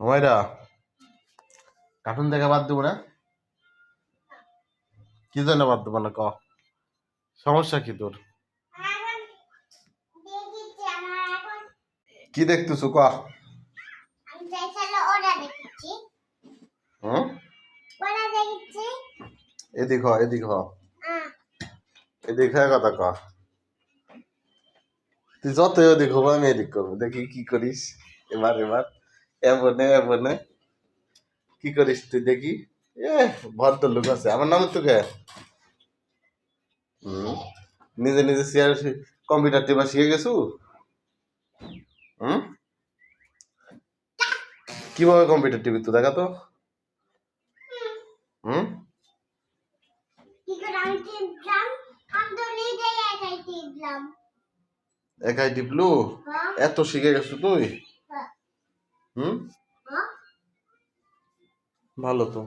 Humaira, cartoon দেখা বাদ দেবো না? কি জন্য বাদ দেবো না ক? সমস্যা কি তোর? কি দেখতেছো ক? হুম, এদিক হ, এদিক হ, এদিক হয়ে কথা ক। তুই যতই ওদিক হবো আমি এদিক করবো, দেখি কি করিস। এবার এবার এমনে এমনে কি করিস তুই দেখি। এ ভদ্রলোক আছে আমার নাম তোকে। হুম, নিজে নিজে চেয়ার কম্পিউটার টেপা শিখে গেছু। হুম, কিভাবে কম্পিউটার টিপি তো দেখা তো। হুম, একাই টিপলু? এত শিখে গেছো তুই? হুম, ভালো তো।